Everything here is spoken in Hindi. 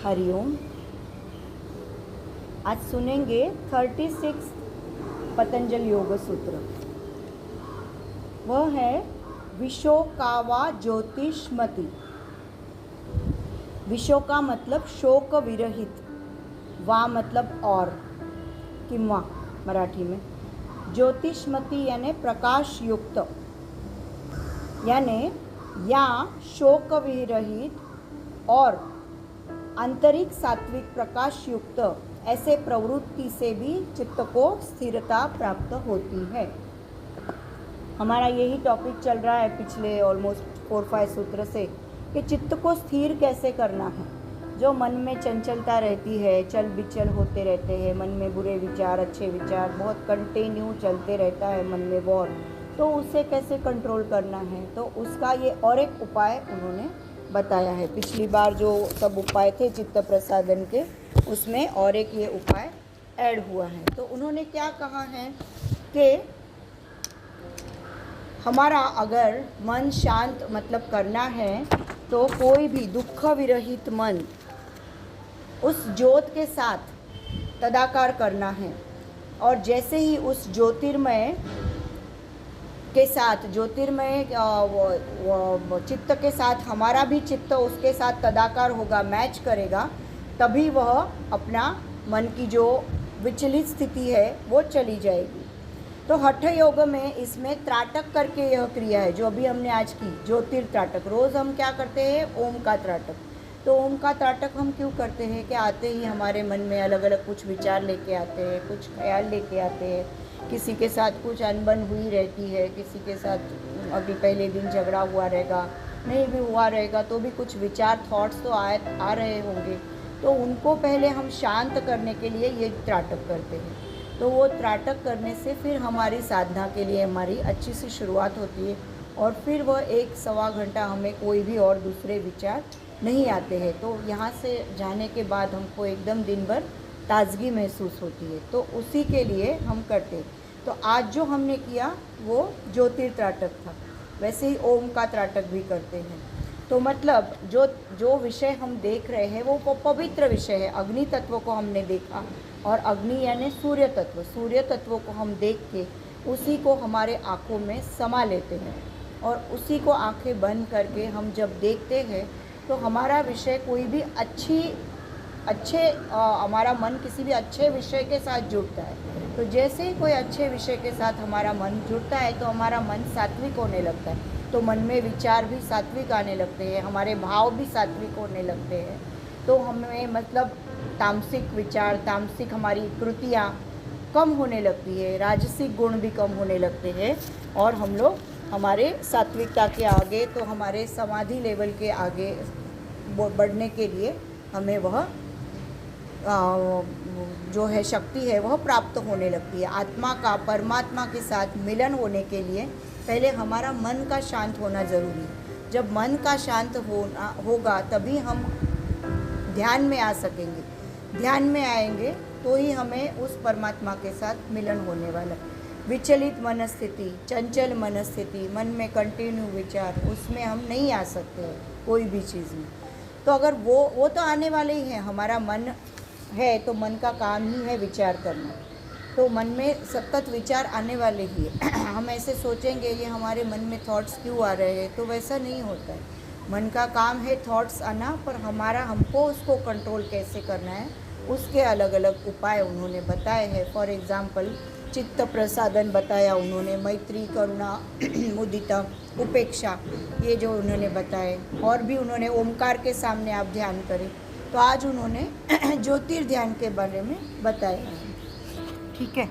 हरिओम। आज सुनेंगे 36 पतंजल योग सूत्र। वह है विशोकावा ज्योतिष्मति। विशोका मतलब शोक विरहित, वा मतलब और, किंवा मराठी में। ज्योतिष्मति यानी प्रकाश युक्त, यानी या शोक विरहित और आंतरिक सात्विक प्रकाश युक्त ऐसे प्रवृत्ति से भी चित्त को स्थिरता प्राप्त होती है। हमारा यही टॉपिक चल रहा है पिछले ऑलमोस्ट 4-5 सूत्र से कि चित्त को स्थिर कैसे करना है। जो मन में चंचलता रहती है, चल बिचल होते रहते हैं, मन में बुरे विचार अच्छे विचार बहुत कंटिन्यू चलते रहता है मन में वॉर, तो उसे कैसे कंट्रोल करना है, तो उसका ये और एक उपाय उन्होंने बताया है। पिछली बार जो सब उपाय थे चित्त प्रसादन के, उसमें और एक ये उपाय ऐड हुआ है। तो उन्होंने क्या कहा है कि हमारा अगर मन शांत मतलब करना है तो कोई भी दुख विरहित मन उस ज्योत के साथ तदाकार करना है। और जैसे ही उस ज्योतिर्मय के साथ, ज्योतिर्मय चित्त के साथ हमारा भी चित्त उसके साथ तदाकार होगा, मैच करेगा, तभी वह अपना मन की जो विचलित स्थिति है वो चली जाएगी। तो हठ योग में इसमें त्राटक करके यह क्रिया है जो अभी हमने आज की, ज्योतिर्त्राटक। रोज़ हम क्या करते हैं, ओम का त्राटक। तो ओम का त्राटक हम क्यों करते हैं कि आते ही हमारे मन में अलग अलग कुछ विचार लेके आते हैं, कुछ ख्याल लेके आते हैं, किसी के साथ कुछ अनबन हुई रहती है, किसी के साथ अभी पहले दिन झगड़ा हुआ रहेगा, नहीं भी हुआ रहेगा तो भी कुछ विचार थॉट्स तो आ रहे होंगे। तो उनको पहले हम शांत करने के लिए ये त्राटक करते हैं। तो वो त्राटक करने से फिर हमारी साधना के लिए हमारी अच्छी सी शुरुआत होती है और फिर वह 1-1.25 घंटा हमें कोई भी और दूसरे विचार नहीं आते हैं। तो यहाँ से जाने के बाद हमको एकदम दिन भर ताजगी महसूस होती है। तो उसी के लिए हम करते हैं। तो आज जो हमने किया वो ज्योतिर्त्राटक था, वैसे ही ओम का त्राटक भी करते हैं। तो मतलब जो विषय हम देख रहे हैं वो पवित्र विषय है। अग्नि तत्व को हमने देखा, और अग्नि यानी सूर्य तत्व, सूर्य तत्व को हम देख के उसी को हमारे आँखों में समा लेते हैं और उसी को आंखें बंद करके हम जब देखते हैं तो हमारा विषय कोई भी हमारा मन किसी भी अच्छे विषय के साथ जुड़ता है। तो जैसे ही कोई अच्छे विषय के साथ हमारा मन जुड़ता है तो हमारा मन सात्विक होने लगता है। तो मन में विचार भी सात्विक आने लगते हैं, हमारे भाव भी सात्विक होने लगते हैं। तो हमें मतलब तामसिक विचार, तामसिक हमारी कृतियाँ कम होने लगती है, राजसिक गुण भी कम होने लगते हैं और हम लोग हमारे सात्विकता के आगे, तो हमारे समाधि लेवल के आगे बढ़ने के लिए हमें वह जो है शक्ति है वह प्राप्त होने लगती है। आत्मा का परमात्मा के साथ मिलन होने के लिए पहले हमारा मन का शांत होना ज़रूरी है। जब मन का शांत होगा तभी हम ध्यान में आ सकेंगे। ध्यान में आएंगे तो ही हमें उस परमात्मा के साथ मिलन होने वाला है। विचलित मनस्थिति, चंचल मनस्थिति, मन में कंटिन्यू विचार, उसमें हम नहीं आ सकते कोई भी चीज़ में। तो अगर वो तो आने वाले ही हैं, हमारा मन है तो मन का काम ही है विचार करना, तो मन में सतत विचार आने वाले ही है। हम ऐसे सोचेंगे ये हमारे मन में थॉट्स क्यों आ रहे हैं, तो वैसा नहीं होता है। मन का काम है थॉट्स आना, पर हमको उसको कंट्रोल कैसे करना है उसके अलग अलग उपाय उन्होंने बताए हैं। फॉर एग्ज़ाम्पल चित्त प्रसादन बताया उन्होंने, मैत्री, करुणा, मुदिता, उपेक्षा, ये जो उन्होंने बताए। और भी उन्होंने ओमकार के सामने आप ध्यान करें। तो आज उन्होंने ज्योतिर्ध्यान के बारे में बताया है। ठीक है।